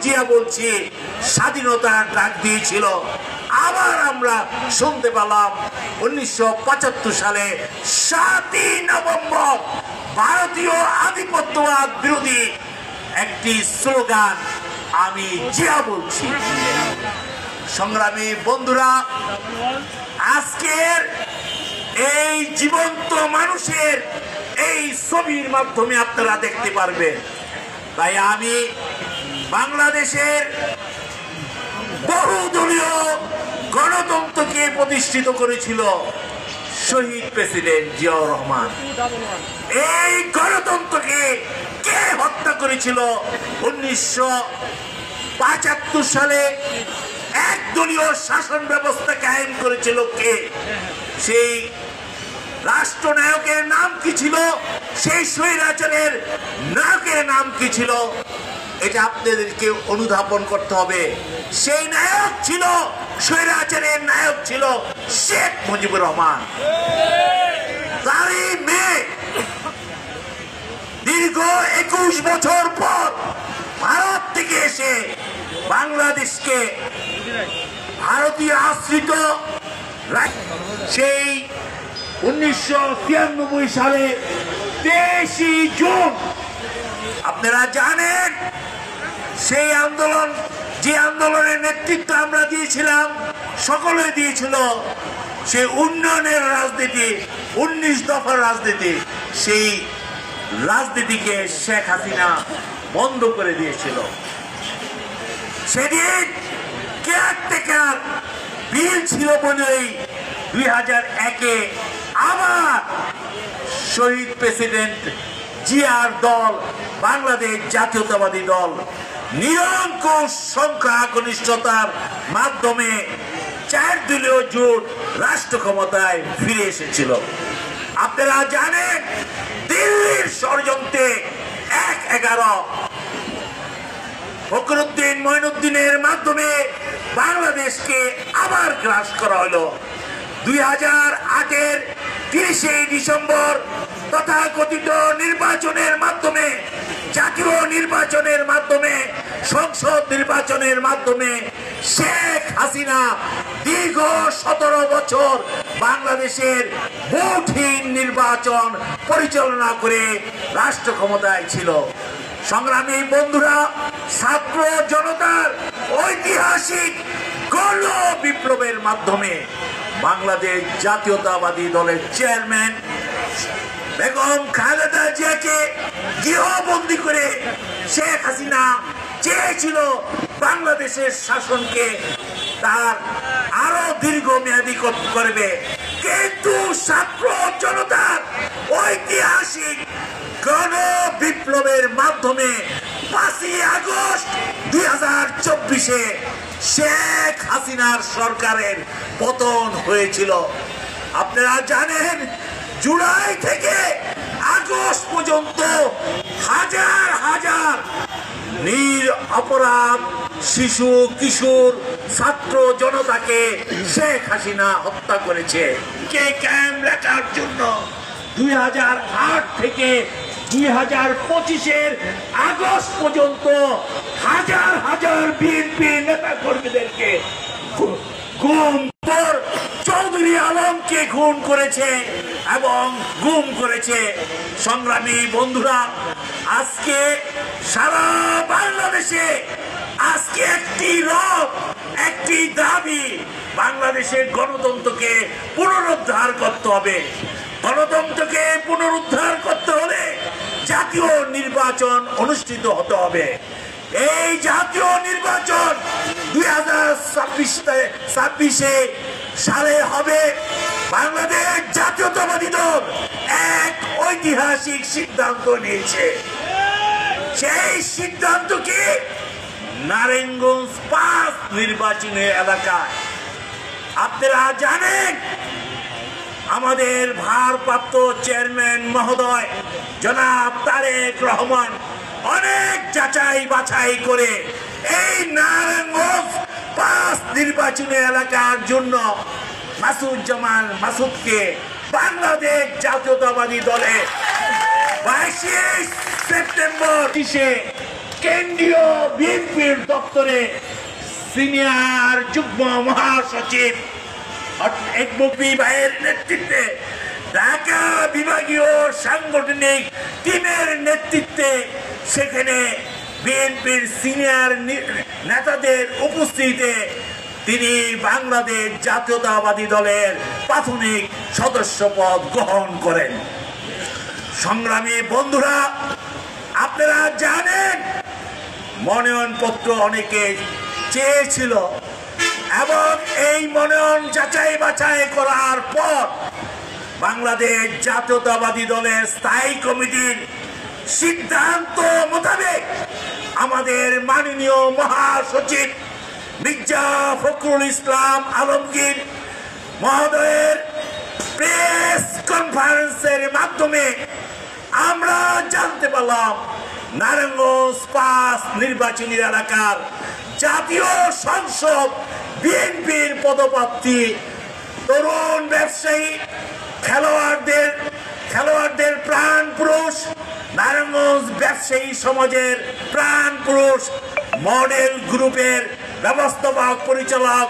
জিয়া বলছি স্বাধীনতার ডাক দিয়েছিল। আবার আমরা শুনতে পেলাম 1975 সালে 7ই নভেম্বর ভারতীয় আধিপত্যবাদ বিরোধী একটি স্লোগান, আমি জিয়া বলছি। সংগ্রামী বন্ধুরা, আজকের এই জীবন্ত মানুষের এই ছবির মাধ্যমে আপনারা দেখতে পারবেন। তাই আমি বাংলাদেশের বহুদলীয় গণতন্ত্রকে প্রতিষ্ঠিত করেছিল শহীদ প্রেসিডেন্ট জিয়াউর রহমান। এই গণতন্ত্রকে কে হত্যা করেছিল? 1975 সালে একদলীয় শাসন ব্যবস্থা কায়েম করেছিল কে? সেই রাষ্ট্রনায়কের নাম কি ছিল? সেই স্বৈরাচারের নায়কের নাম কি ছিল? এটা আপনাদেরকে অনুধাবন করতে হবে। সেই নায়ক ছিল, স্বৈরাচারের নায়ক ছিল শেখ মুজিবুর রহমান। তারই মেয়ে দীর্ঘ 21 বছর পর ভারত থেকে এসে বাংলাদেশকে ভারতীয় আশ্রিত সেই 1993 সালে 23 জুন আপনারা জানেন, সেই আন্দোলন, যে আন্দোলনের নেতৃত্ব আমরা দিয়েছিলাম, সকলে দিয়েছিল, সেই উন্নয়নের রাজনীতি, 19 দফার রাজনীতি, সেই রাজনীতিকে শেখ হাসিনা বন্ধ করে দিয়েছিল। সেদিন কেয়ারটেকার বিল ছিল বলেই 2001-এ আবার শহীদ প্রেসিডেন্ট জিয়ার দল, বাংলাদেশ জাতীয়তাবাদী দল, নিরঙ্কুশ সংখ্যাগরিষ্ঠতার মাধ্যমে 4 দলীয় জোট রাষ্ট্র ক্ষমতায় ফিরে এসেছিল। আপনারা জানেন, দিল্লির ষড়যন্ত্রে 1-11 ফখরুদ্দিন মঈনুদ্দিনের মাধ্যমে বাংলাদেশকে আবার গ্রাস করা হলো। 2008-এর 30 ডিসেম্বর তথাকথিত নির্বাচনের মাধ্যমে, জাতীয় নির্বাচনের মাধ্যমে, সংসদ নির্বাচনের মাধ্যমে শেখ হাসিনা দীর্ঘ 17 বছর বাংলাদেশের ভোটহীন নির্বাচন পরিচালনা করে রাষ্ট্র ক্ষমতায় ছিল। সংগ্রামী বন্ধুরা, ছাত্র জনতার ঐতিহাসিক গণ বিপ্লবের মাধ্যমে বাংলাদেশ জাতীয়তাবাদী দলের চেয়ারম্যান বেগম খালেদা জিয়াকে গৃহবন্দী করে শেখ হাসিনা চেয়েছিল বাংলাদেশের শাসনকে তার আরো দীর্ঘমেয়াদী করবে, কিন্তু ছাত্র জনতার ঐতিহাসিক গণ বিপ্লবের মাধ্যমে 5ই আগস্ট 2024-এ শেখ হাসিনার সরকারের পতন হয়েছিল। আপনারা জানেন, জুলাই থেকে আগস্ট পর্যন্ত হাজার হাজার নিরপরাধ শিশু, কিশোর, ছাত্র জনতাকে শেখ হাসিনা হত্যা করেছে। কে ক্যাম্প লেখার জন্য 2008 থেকে 2025-এর আগস্ট পর্যন্ত হাজার হাজার বিএনপি নেতা কর্মীদেরকে গুম, চৌধুরী আলমকে খুন করেছে এবং গুম করেছে। সংগ্রামী বন্ধুরা, আজকে সারা বাংলাদেশে আজকে একটি রব, একটি দাবি, বাংলাদেশের গণতন্ত্রকে পুনরুদ্ধার করতে হবে। গণতন্ত্রকে পুনরুদ্ধার করতে হলে জাতীয় নির্বাচন অনুষ্ঠিত হতে হবে। এই জাতীয় নির্বাচন 2026 সালে হবে। বাংলাদেশ জাতীয়তাবাদী দল এক ঐতিহাসিক সিদ্ধান্ত নিয়েছে। সেই সিদ্ধান্ত কি? নারায়ণগঞ্জ 5 নির্বাচনী এলাকায় আপনারা জানেন, আমাদের ভারপ্রাপ্ত চেয়ারম্যান মহোদয় জনাব তারেক রহমান অনেক যাচাই বাছাই করে এই নারায়ণগঞ্জ 5 নির্বাচনী এলাকার জন্য মাসুজ্জামান মাসুদকে বাংলাদেশ জাতীয়তাবাদী দলে 22 সেপ্টেম্বর কেন্দ্রীয় বিএনপির দপ্তরে সিনিয়র যুগ্ম মহাসচিব এক মুক্তি ভাইয়ের নেতৃত্বে ঢাকা বিভাগীয় সাংগঠনিক টিমের নেতৃত্বে সেখানে বিএনপির সিনিয়র নেতাদের উপস্থিতিতে তিনি বাংলাদেশ জাতীয়তাবাদী দলের প্রাথমিক সদস্য পদ গ্রহণ করেন। সংগ্রামী বন্ধুরা, আপনারা জানেন মনোনয়নপত্র অনেকে চেয়েছিল এবং এই মনোনয়ন যাচাই বাছাই করার পর বাংলাদেশ জাতীয়তাবাদী দলের স্থায়ী কমিটির সিদ্ধান্ত মোতাবেক আমাদের মাননীয় মহাসচিব মির্জা ফখরুল ইসলাম আলমগীর মহোদয়ের প্রেস কনফারেন্সের মাধ্যমে আমরা জানতে পারলাম নারায়ণগঞ্জ 5 নির্বাচনী এলাকার জাতীয় সংসদ বিএনপির পদপ্রার্থী তরুণ ব্যবসায়ী খেলোয়াড়দের প্রাণ পুরুষ, নারায়ণগঞ্জ ব্যবসায়ী সমাজের প্রাণ পুরুষ, মডেল গ্রুপের ব্যবস্থাপক পরিচালক